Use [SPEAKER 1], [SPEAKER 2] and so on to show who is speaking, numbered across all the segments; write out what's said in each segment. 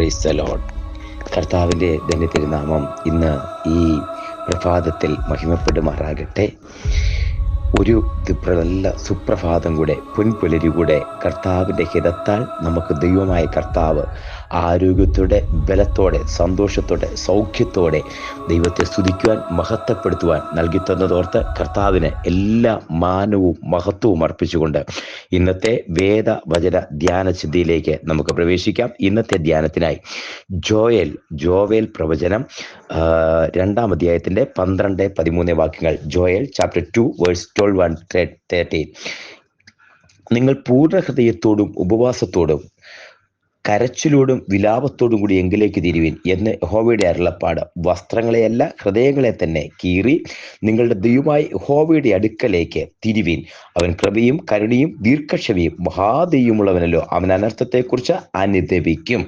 [SPEAKER 1] Praise the Lord. കർത്താവിൻ്റെ ധന്യതിരുനാമം ഇന്ന് ഈ പ്രഭാതത്തിൽ മഹിമപ്പെടുമാറാകട്ടെ. ഒരു നല്ല സുപ്രഭാതം കൂടെ, പൊൻപുലരി കൂടെ കർത്താവിൻ്റെ ഹിതത്താൽ നമുക്ക് ദൈവമായ കർത്താവ് ആരോഗ്യത്തോടെ, ബലത്തോടെ, സന്തോഷത്തോടെ, സൗഖ്യത്തോടെ ദൈവത്തെ സ്തുതിക്കുവാൻ, മഹത്വപ്പെടുത്തുവാൻ നൽകി തന്നതോർത്ത് കർത്താവിന് എല്ലാ മാനവും മഹത്വവും അർപ്പിച്ചുകൊണ്ട് ഇന്നത്തെ വേദവചന ധ്യാന ചിന്തയിലേക്ക് നമുക്ക് പ്രവേശിക്കാം. ഇന്നത്തെ ധ്യാനത്തിനായി ജോവേൽ പ്രവചനം 2-ാം അധ്യായത്തിൻ്റെ 12-13 വാക്യങ്ങൾ. Joel chapter 2 verse 12-13. നിങ്ങൾ പൂർണ്ണ ഹൃദയത്തോടും ഉപവാസത്തോടും കരച്ചിലോടും വിലാപത്തോടും കൂടി എങ്കിലേക്ക് തിരിവിൻ എന്ന് യഹോവയുടെ അരുളപ്പാട്. വസ്ത്രങ്ങളെയല്ല, ഹൃദയങ്ങളെ തന്നെ കീറി നിങ്ങളുടെ ദൈവമായ യഹോവയുടെ അടുക്കലേക്ക് തിരിവിൻ. അവൻ കൃപയും കരുണയും ദീർഘക്ഷമയും മഹാദൈവമുള്ളവനല്ലോ. അവൻ അനർത്ഥത്തെക്കുറിച്ച് അനുതപിക്കും.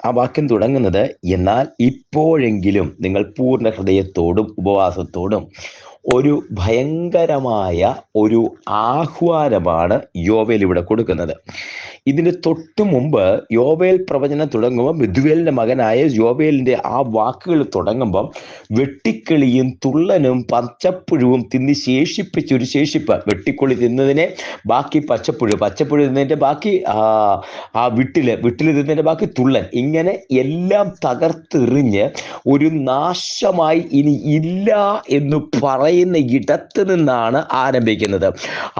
[SPEAKER 1] ആ വാക്യം തുടങ്ങുന്നത്, എന്നാൽ ഇപ്പോഴെങ്കിലും നിങ്ങൾ പൂർണ്ണ ഹൃദയത്തോടും ഉപവാസത്തോടും. ഒരു ഭയങ്കരമായ ഒരു ആഹ്വാനമാണ് യോവേൽ ഇവിടെ കൊടുക്കുന്നത്. ഇതിന് തൊട്ടു മുമ്പ് യോവേൽ പ്രവചനം തുടങ്ങുമ്പോൾ ബെഥുവേലിന്റെ മകനായ യോവേലിന്റെ ആ വാക്കുകൾ തുടങ്ങുമ്പം വെട്ടിക്കിളിയും തുള്ളനും പച്ചപ്പുഴുവും തിന്ന് ശേഷിപ്പിച്ചൊരു ശേഷിപ്പ്. വെട്ടിക്കൊളി തിന്നതിനെ ബാക്കി പച്ചപ്പുഴു തിന്നതിന്റെ ബാക്കി വിട്ടില് തിന്നതിന്റെ ബാക്കി തുള്ളൻ. ഇങ്ങനെ എല്ലാം തകർത്തെറിഞ്ഞ് ഒരു നാശമായി ഇനി ഇല്ല എന്ന് പറയുന്ന ഇടത്ത് നിന്നാണ് ആരംഭിക്കുന്നത്.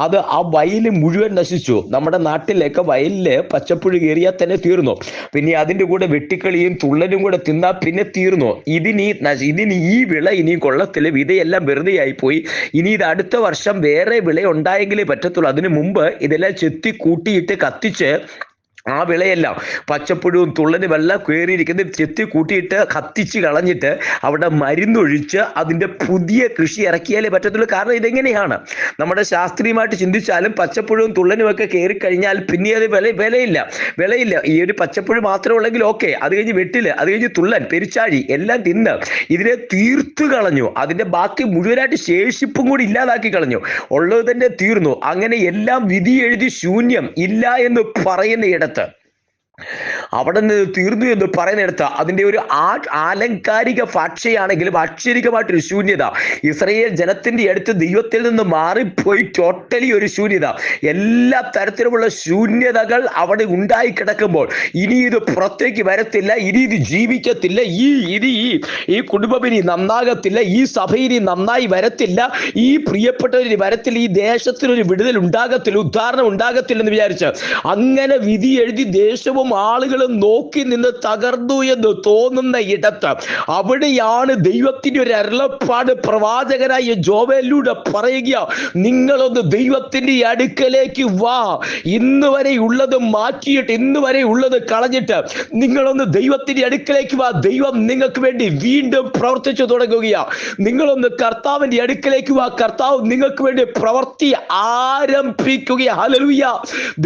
[SPEAKER 1] അത് ആ വയല് മുഴുവൻ നശിച്ചു. നമ്മുടെ നാട്ടിലേക്ക് വയലില് പച്ചപ്പുഴു കയറിയാൽ തന്നെ തീർന്നു. പിന്നെ അതിൻ്റെ കൂടെ വെട്ടിക്കളിയും തുള്ളനും കൂടെ തിന്നാൽ പിന്നെ തീർന്നു. ഇതിനി ഈ വിള ഇനിയും കൊള്ളത്തില്ല, വിതയെല്ലാം വെറുതെ ആയിപ്പോയി. ഇനി ഇത് അടുത്ത വർഷം വേറെ വിള ഉണ്ടായെങ്കിലേ പറ്റത്തുള്ളൂ. അതിനു മുമ്പ് ഇതെല്ലാം ചെത്തി കൂട്ടിയിട്ട് കത്തിച്ച് ആ വിളയെല്ലാം പച്ചപ്പുഴുവും തുള്ളനും എല്ലാം കയറിയിരിക്കുന്നത് ചെത്തി കൂട്ടിയിട്ട് കത്തിച്ച് കളഞ്ഞിട്ട് അവിടെ മരുന്നൊഴിച്ച് അതിൻ്റെ പുതിയ കൃഷി ഇറക്കിയാലേ പറ്റത്തുള്ളൂ. കാരണം ഇതെങ്ങനെയാണ്, നമ്മുടെ ശാസ്ത്രീയമായിട്ട് ചിന്തിച്ചാലും പച്ചപ്പുഴുവും തുള്ളനും ഒക്കെ കയറി കഴിഞ്ഞാൽ പിന്നെ അത് വിളയില്ല. ഈ ഒരു പച്ചപ്പുഴു മാത്രമേ ഉള്ളെങ്കിൽ ഓക്കെ, അത് കഴിഞ്ഞ് വെട്ടില്, അത് കഴിഞ്ഞ് തുള്ളൻ, പെരിച്ചാഴി എല്ലാം തിന്ന് ഇതിനെ തീർത്തു കളഞ്ഞു. അതിൻ്റെ ബാക്കി മുഴുവനായിട്ട് ശേഷിപ്പും കൂടി ഇല്ലാതാക്കി കളഞ്ഞു. ഉള്ളത് തന്നെ തീർന്നു. അങ്ങനെ എല്ലാം വിധി എഴുതി ശൂന്യം, ഇല്ല എന്ന് പറയുന്ന ഇടത്ത്, അവിടെ നിന്ന് തീർന്നു എന്ന് പറയുന്നിടത്ത് അതിൻ്റെ ഒരു ആലങ്കാരിക ഭാഷയാണെങ്കിലും അക്ഷരികമായിട്ടൊരു ശൂന്യത. ഇസ്രായേൽ ജനത്തിന്റെ അടുത്ത് ദൈവത്തിൽ നിന്ന് മാറിപ്പോയി ടോട്ടലി ഒരു ശൂന്യത. എല്ലാ തരത്തിലുമുള്ള ശൂന്യതകൾ അവിടെ ഉണ്ടായി കിടക്കുമ്പോൾ ഇനി ഇത് പുറത്തേക്ക് വരത്തില്ല, ഇനി ഇത് ജീവിക്കത്തില്ല, ഈ കുടുംബം ഇനി നന്നാകത്തില്ല, ഈ സഭ ഇനി നന്നായി വരത്തില്ല, ഈ പ്രിയപ്പെട്ടവരിനി വരത്തില്ല, ഈ ദേശത്തിനൊരു വിടുതൽ ഉണ്ടാകത്തില്ല, ഉദ്ധാരണം ഉണ്ടാകത്തില്ലെന്ന് വിചാരിച്ച് അങ്ങനെ വിധി എഴുതി ദേശവും ആളുകളും നോക്കി നിന്ന് തകർന്നു എന്ന് തോന്നുന്ന ഇടത്ത് അവിടെയാണ് ദൈവത്തിന്റെ ഒരു അരുളപ്പാട് പ്രവാചകനായ ജോവേലിലൂടെ പറയുക, നിങ്ങളൊന്ന് ദൈവത്തിന്റെ അടുക്കലേക്ക് വാ. ഇന്ന് വരെ ഉള്ളത് മാറ്റിയിട്ട്, ഇന്ന് വരെ ഉള്ളത് കളഞ്ഞിട്ട് നിങ്ങളൊന്ന് ദൈവത്തിന്റെ അടുക്കലേക്ക് വാ. ദൈവം നിങ്ങൾക്ക് വേണ്ടി വീണ്ടും പ്രവർത്തിച്ചു തുടങ്ങുകയാണ്. നിങ്ങളൊന്ന് കർത്താവിന്റെ അടുക്കലേക്ക് വാ. കർത്താവ് നിങ്ങൾക്ക് വേണ്ടി പ്രവർത്തി ആരംഭിക്കുകയാണ്. ഹല്ലേലൂയ.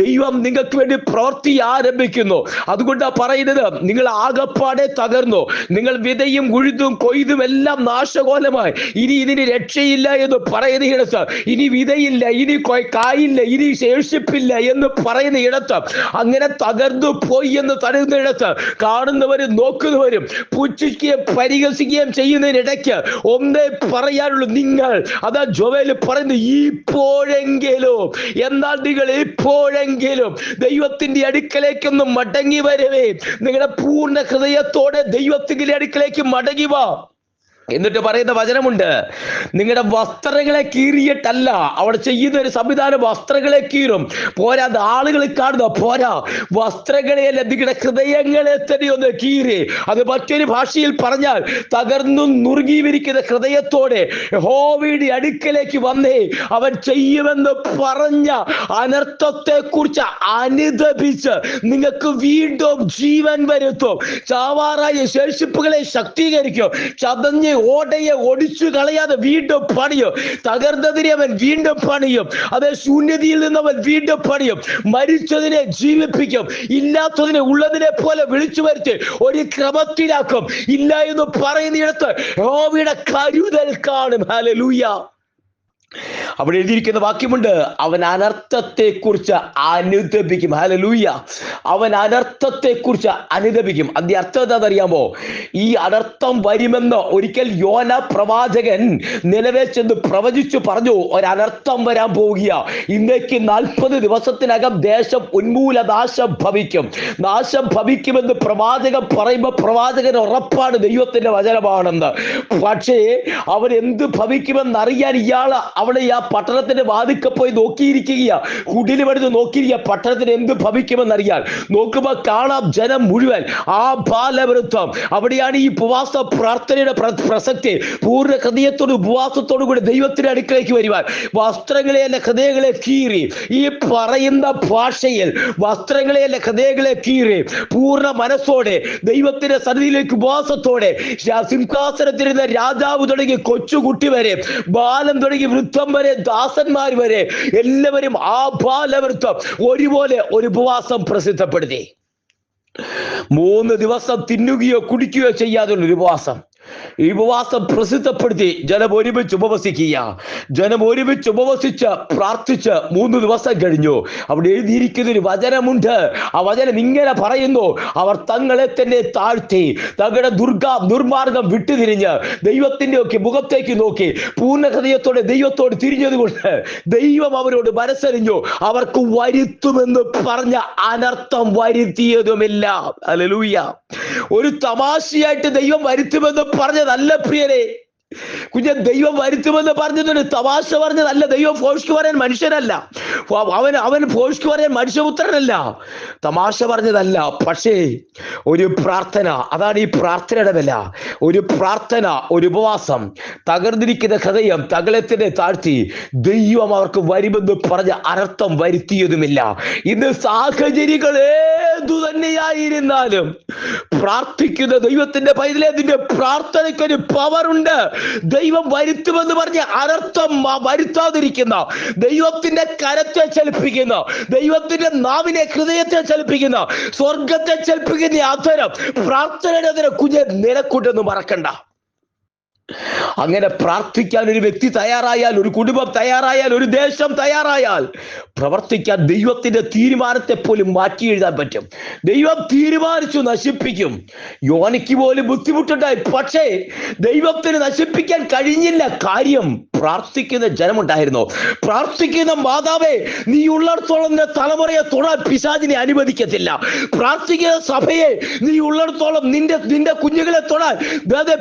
[SPEAKER 1] ദൈവം നിങ്ങൾക്ക് വേണ്ടി പ്രവർത്തി ആരംഭിക്കുന്നു. അതുകൊണ്ടാ പറയുന്നത്, നിങ്ങൾ ആകപ്പാടെ തകർന്നു. നിങ്ങൾ വിതയും ഉഴുതും കൊയ്തും എല്ലാം നാശകോലമായി. ഇനി ഇതിന് രക്ഷയില്ല എന്ന് പറയുന്ന ഇടത്ത്, ഇനി വിതയില്ല, ഇനി കായില്ല, ഇനി ശേഷിപ്പില്ല എന്ന് പറയുന്ന ഇടത്ത്, അങ്ങനെ തകർന്നു പോയി എന്ന് തരുന്ന ഇടത്ത് കാണുന്നവരും നോക്കുന്നവരും പുച്ഛിക്കുകയും പരിഹസിക്കുകയും ചെയ്യുന്നതിനിടയ്ക്ക് ഒന്നേ പറയാനുള്ളൂ, നിങ്ങൾ അതാ ജോവേൽ പറയുന്നത്, ഇപ്പോഴെങ്കിലും, എന്നാൽ നിങ്ങൾ ഇപ്പോഴെങ്കിലും ദൈവത്തിന്റെ അടുക്കലേക്കൊന്ന് മടങ്ങി വരവേ. നിങ്ങളുടെ പൂർണ്ണ ഹൃദയത്തോടെ ദൈവത്തിന്റെ അടുക്കലേക്ക് മടങ്ങി വാ. എന്നിട്ട് പറയുന്ന വചനമുണ്ട്, നിങ്ങളുടെ വസ്ത്രങ്ങളെ കീറിയിട്ടല്ല അവിടെ ചെയ്യുന്ന ഒരു സംവിധാനം. വസ്ത്രങ്ങളെ കീറും പോരാ, അത് ആളുകൾ കാണുന്ന പോരാ, വസ്ത്രങ്ങളെയല്ല, നിങ്ങളുടെ ഹൃദയങ്ങളെ തന്നെ ഒന്ന് കീറി. അത് മറ്റൊരു ഭാഷയിൽ പറഞ്ഞാൽ തകർന്നു നുറുകിയിരിക്കുന്ന ഹൃദയത്തോടെ യഹോവയുടെ അടുക്കലേക്ക് വന്നേ. അവൻ ചെയ്യുമെന്ന് പറഞ്ഞ അനർത്ഥത്തെ കുറിച്ച് അനുതപിച്ച് നിങ്ങൾക്ക് വീണ്ടും ജീവൻ വരുത്തും. ചാവാറായ ശേഷിപ്പുകളെ ശക്തീകരിക്കും. ചതഞ്ഞ് ഓടയെ ഒടിച്ചു കളയാതെ വീണ്ടും പണിയും. തകർന്നതിനെ അവൻ വീണ്ടും പണിയും. അതേ ശൂന്യതയിൽ നിന്ന് അവൻ വീണ്ടും പണിയും. മരിച്ചതിനെ ജീവിപ്പിക്കും. ഇല്ലാത്തതിനെ ഉള്ളതിനെ പോലെ വിളിച്ചു വരുത്തി ഒരു ക്രമത്തിലാക്കും. ഇല്ല എന്ന് പറയുന്നിടത്ത് യഹോവയുടെ കരുതൽ കാണും. ഹല്ലേലൂയ. അവിടെ എഴുതിയിരിക്കുന്ന വാക്യമുണ്ട്, അവൻ അനർത്ഥത്തെക്കുറിച്ച് അനുതപിക്കും. ഹല്ലേലൂയ. അവൻ അനർത്ഥത്തെക്കുറിച്ച് അനുതപിക്കും. അതിന്റെ അർത്ഥം എന്താണെന്നറിയാമോ? ഈ അനർത്ഥം വരുമെന്ന് ഒരിക്കൽ യോന പ്രവാചകൻ നിലവേ ചെന്ന് പ്രവചിച്ചു പറഞ്ഞു, ഒരനർത്ഥം വരാൻ പോവുക. ഇന്നേക്ക് 40 ദിവസത്തിനകം ദേശം ഉന്മൂലനാശം ഭവിക്കും. നാശം ഭവിക്കുമെന്ന് പ്രവാചകൻ പറയുമ്പോൾ പ്രവാചകൻ ഉറപ്പാണ് ദൈവത്തിന്റെ വചനമാണെന്ന്. പക്ഷേ അവൻ എന്ത് ഭവിക്കുമെന്നറിയാൻ ഇയാള് അവിടെ ആ പട്ടണത്തിന്റെ വാതിൽക്കൽ പോയി നോക്കിയിരിക്കുക, കുടില് പണിത് നോക്കിയിരിക്കുക, പട്ടണത്തിന് എന്ത് ഭവിക്കുമെന്നറിയാൻ. നോക്കുമ്പോൾ കാണാം ജനം മുഴുവൻ ആ ബാലവൃത്തം. അവിടെയാണ് ഈ ഉപവാസ പ്രാർത്ഥനയുടെ പ്രസക്തി. പൂർണ്ണ ഹൃദയത്തോട് ഉപവാസത്തോടു കൂടി ദൈവത്തിന്റെ അടുക്കളയ്ക്ക് വരുവാൻ വസ്ത്രങ്ങളെ അല്ല ഹൃദയങ്ങളെ കീറി, ഈ പറയുന്ന ഭാഷയിൽ വസ്ത്രങ്ങളെ അല്ല ഹൃദയങ്ങളെ കീറി പൂർണ്ണ മനസ്സോടെ ദൈവത്തിന്റെ സന്നിധിയിലേക്ക് ഉപവാസത്തോടെ സിംഹാസനത്തിരുന്ന രാജാവ് തുടങ്ങി കൊച്ചുകുട്ടി വരെ, ബാലം തുടങ്ങി വൃദ്ധം വരെ, ദാസന്മാർ വരെ എല്ലാവരും ആ ബാലവൃത്തം ഒരുപോലെ ഒരു ഉപവാസം പ്രസിദ്ധപ്പെടുത്തി. 3 ദിവസം തിന്നുകയോ കുടിക്കുകയോ ചെയ്യാതുള്ള ഒരു ഉപവാസം. ഈ ഉപവാസം പ്രസിദ്ധപ്പെടുത്തി ജനം ഒരുമിച്ച് ഉപവസിക്കുക. ജനം ഒരുമിച്ച് ഉപവസിച്ച് പ്രാർത്ഥിച്ച് 3 ദിവസം കഴിഞ്ഞു. അവിടെ എഴുതിയിരിക്കുന്ന ഒരു വചനമുണ്ട്. ആ വചനം ഇങ്ങനെ പറയുന്നു, അവർ തങ്ങളെ തന്നെ താഴ്ത്തി തങ്ങളുടെ ദുർമാർഗം വിട്ടുതിരിഞ്ഞ് ദൈവത്തിന്റെ ഒക്കെ മുഖത്തേക്ക് നോക്കി പൂർണ്ണ ഹൃദയത്തോടെ ദൈവത്തോട് തിരിഞ്ഞതുകൊണ്ട് ദൈവം അവരോട് മനസ്സറിഞ്ഞു. അവർക്ക് വരുത്തുമെന്ന് പറഞ്ഞ അനർത്ഥം വരുത്തിയതുമില്ല. ഹല്ലേലൂയ. ഒരു തമാശയായിട്ട് ദൈവം വരുത്തുമെന്ന് പറഞ്ഞതല്ല പ്രിയരെ കുഞ്ഞ. ദൈവം വരുത്തുമെന്ന് പറഞ്ഞതൊരു തമാശ പറഞ്ഞതല്ല. ദൈവം ഫോഷ്ക്ക് പറയാൻ മനുഷ്യനല്ല. അവൻ ഫോഷ്ക്ക് പറയാൻ മനുഷ്യപുത്രനല്ല. തമാശ പറഞ്ഞതല്ല. പക്ഷേ ഒരു പ്രാർത്ഥന, അതാണ് ഈ പ്രാർത്ഥനയുടെ വില. ഒരു പ്രാർത്ഥന, ഒരു ഉപവാസം, തകർന്നിരിക്കുന്ന ഹൃദയം തങ്ങളെ തന്നെ താഴ്ത്തി ദൈവം അവർക്ക് വരുമെന്ന് പറഞ്ഞ അനർത്ഥം വരുത്തിയതുമില്ല. ഇന്ന് സാഹചര്യങ്ങൾ ഏതു തന്നെയായിരുന്നാലും പ്രാർത്ഥിക്കുന്ന ദൈവത്തിന്റെ പൈതലേ, അതിന്റെ പ്രാർത്ഥനയ്ക്കൊരു പവറുണ്ട്. ദൈവം വരുത്തുമെന്ന് പറഞ്ഞ് അനർത്ഥം വരുത്താതിരിക്കുന്ന, ദൈവത്തിന്റെ കരത്തെ ചലിപ്പിക്കുന്ന, ദൈവത്തിന്റെ നാവിനെ ഹൃദയത്തെ ചലിപ്പിക്കുന്ന, സ്വർഗത്തെ ചലിപ്പിക്കുന്ന അധരം, പ്രാർത്ഥനയുടെ അധരം കുഞ്ഞെ നിലക്കൂട്ടെന്ന് മറക്കണ്ട. അങ്ങനെ പ്രാർത്ഥിക്കാൻ ഒരു വ്യക്തി തയ്യാറായാൽ, ഒരു കുടുംബം തയ്യാറായാൽ, ഒരു ദേശം തയ്യാറായാൽ പ്രവർത്തിക്കാൻ ദൈവത്തിന്റെ തീരുമാനത്തെ പോലും മാറ്റി എഴുതാൻ പറ്റും. ദൈവം തീരുമാനിച്ചു നശിപ്പിക്കും. യോനയ്ക്ക് പോലും ബുദ്ധിമുട്ടുണ്ടായി, പക്ഷേ ദൈവത്തിന് നശിപ്പിക്കാൻ കഴിഞ്ഞില്ല. കാര്യം പ്രാർത്ഥിക്കുന്ന ജനമുണ്ടായിരുന്നു. പ്രാർത്ഥിക്കുന്ന മാതാവേ, നീ ഉള്ളിടത്തോളം നിന്റെ തലമുറയെ തൊടാൻ പിശാചിനെ അനുവദിക്കത്തില്ല. പ്രാർത്ഥിക്കുന്ന സഭയെ, നീ ഉള്ളിടത്തോളം നിന്റെ കുഞ്ഞുങ്ങളെ തൊടാൻ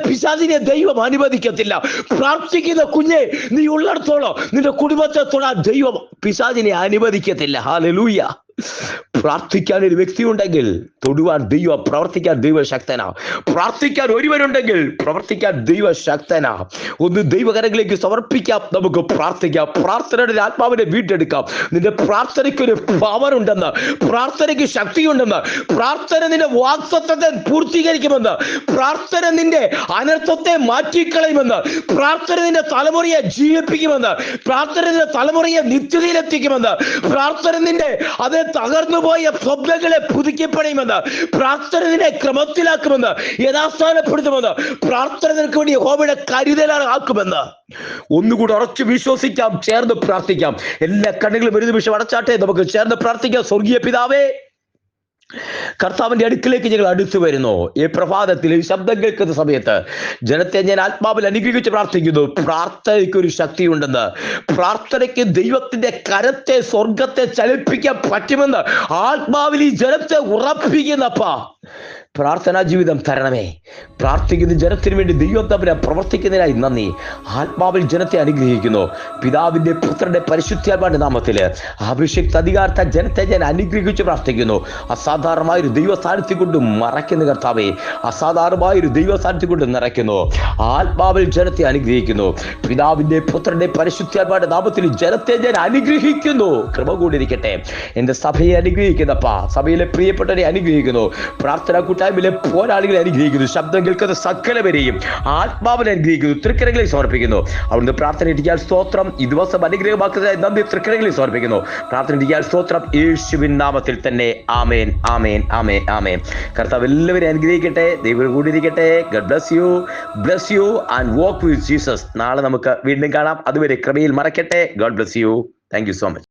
[SPEAKER 1] പിശാചിനെ ദൈവം അനുവദിക്കത്തില്ല. പ്രാർത്ഥിക്കുന്ന കുഞ്ഞെ, നീ ഉള്ളിടത്തോളം നിന്റെ കുടുംബത്തെ തൊടാൻ ദൈവം പിശാചിനെ അനുവദിക്കത്തില്ല. ഹല്ലേലൂയ. പ്രാർത്ഥിക്കാൻ ഒരു വ്യക്തി ഉണ്ടെങ്കിൽ തൊടുവാൻ ദൈവം, പ്രവർത്തിക്കാൻ ദൈവശക്തനാ. പ്രാർത്ഥിക്കാൻ ഒരുവനുണ്ടെങ്കിൽ പ്രവർത്തിക്കാൻ ദൈവശക്തനാ. ഒന്ന് ദൈവകരങ്ങളിലേക്ക് സമർപ്പിക്കാം, നമുക്ക് പ്രാർത്ഥിക്കാം. പ്രാർത്ഥനയുടെ ആത്മാവിനെ വീണ്ടെടുക്കാം. നിന്റെ പ്രാർത്ഥനയ്ക്കൊരു പവർ ഉണ്ടെന്ന്, പ്രാർത്ഥനയ്ക്ക് ശക്തിയുണ്ടെന്ന്, പ്രാർത്ഥന നിന്റെ വാഗ്ദത്തത്തെ പൂർത്തീകരിക്കുമെന്ന്, പ്രാർത്ഥന നിന്റെ അനർത്ഥത്തെ മാറ്റിക്കളയുമെന്ന്, പ്രാർത്ഥന നിന്റെ തലമുറയെ ജീവിപ്പിക്കുമെന്ന്, പ്രാർത്ഥന നിന്റെ തലമുറയെ നിത്യതയിലെത്തിക്കുമെന്ന്, പ്രാർത്ഥന നിന്റെ അത് തകർന്നു പോയ സ്വപ്നങ്ങളെ പുതുക്കിപ്പണിയുമെന്ന്, പ്രാർത്ഥന നിന്നെ ക്രമത്തിലാക്കുമെന്ന്, യഥാസ്ഥാനപ്പെടുത്തുമെന്ന്, പ്രാർത്ഥന നിനക്ക് വേണ്ടി യഹോവയുടെ കരുതലാക്കുമെന്ന് ഒന്നുകൂടി ഉറച്ചു വിശ്വസിക്കാം. ചേർന്ന് പ്രാർത്ഥിക്കാം. എല്ലാ കണ്ണുകളും ഒരു നിമിഷം അടച്ചാട്ടെ. നമുക്ക് ചേർന്ന് പ്രാർത്ഥിക്കാം. സ്വർഗീയ പിതാവേ, കർത്താവിന്റെ അടുക്കിലേക്ക് ഞങ്ങൾ അടുത്തു വരുന്നു. ഈ പ്രഭാതത്തിൽ ഈ ശബ്ദം കേൾക്കുന്ന സമയത്ത് ജനത്തെ ഞാൻ ആത്മാവിൽ അനുഗ്രഹിച്ച് പ്രാർത്ഥിക്കുന്നു. പ്രാർത്ഥനയ്ക്ക് ഒരു ശക്തിയുണ്ടെന്ന്, പ്രാർത്ഥനയ്ക്ക് ദൈവത്തിന്റെ കരത്തെ, സ്വർഗത്തെ ചലിപ്പിക്കാൻ പറ്റുമെന്ന് ആത്മാവിൽ ഈ ജനത്തെ ഉറപ്പിക്കുന്നപ്പാ. പ്രാർത്ഥനാ ജീവിതം തരണമേ. പ്രാർത്ഥിക്കുന്ന ജനത്തിന് വേണ്ടി ദൈവം തമ്മിൽ പ്രവർത്തിക്കുന്നതിനായി നന്ദി. ആത്മാവിൽ ജനത്തെ അനുഗ്രഹിക്കുന്നു. പിതാവിന്റെ പുത്രന്റെ പരിശുദ്ധാത്മാവിന്റെ നാമത്തില് അഭിഷിക്ത അധികാരത്തെ ജനത്തെ ഞാൻ അനുഗ്രഹിച്ച് പ്രാർത്ഥിക്കുന്നു. അസാധാരണമായൊരു ദൈവ സാന്നിധ്യം കൊണ്ട് മറയ്ക്കുന്ന കർത്താവേ, അസാധാരണമായൊരു ദൈവ സാന്നിധ്യം കൊണ്ട് നിറയ്ക്കുന്നു. ആത്മാവിൽ ജനത്തെ അനുഗ്രഹിക്കുന്നു. പിതാവിന്റെ പുത്രന്റെ പരിശുദ്ധാത്മാവിന്റെ നാമത്തിൽ ജനത്തെ ഞാൻ അനുഗ്രഹിക്കുന്നു. കൃപ കൂടിയിരിക്കട്ടെ. എന്റെ സഭയെ അനുഗ്രഹിക്കുന്നപ്പാ, സഭയിലെ പ്രിയപ്പെട്ടവരെ അനുഗ്രഹിക്കുന്നു. പ്രാർത്ഥന കൂട്ടായ്മ കൂട്ടായ്മയിലെ പോരാളികളെ അനുഗ്രഹിക്കുന്നു. ശബ്ദം കേൾക്കുന്ന സകലവരെയും ആത്മാവിനെ അനുഗ്രഹിക്കുന്നു. തൃക്കരങ്ങളിൽ സമർപ്പിക്കുന്നു. അവിടുന്ന് പ്രാർത്ഥന ഇരിക്കാൻ സ്തോത്രം. ഈ ദിവസം അനുഗ്രഹമാക്കുന്ന നന്ദി തൃക്കരങ്ങളിൽ സമർപ്പിക്കുന്നു. പ്രാർത്ഥന ഇരിക്കാൻ സ്തോത്രം. യേശുവിൻ നാമത്തിൽ തന്നെ. ആമേൻ, ആമേൻ, ആമേൻ, ആമേൻ. കർത്താവ് എല്ലാവരെയും അനുഗ്രഹിക്കട്ടെ. ദൈവം കൂടിയിരിക്കട്ടെ. God bless you and walk with Jesus. നാളെ നമുക്ക് വീണ്ടും കാണാം. അതുവരെ കൃപയിൽ മറക്കട്ടെ. God bless you. Thank you so much.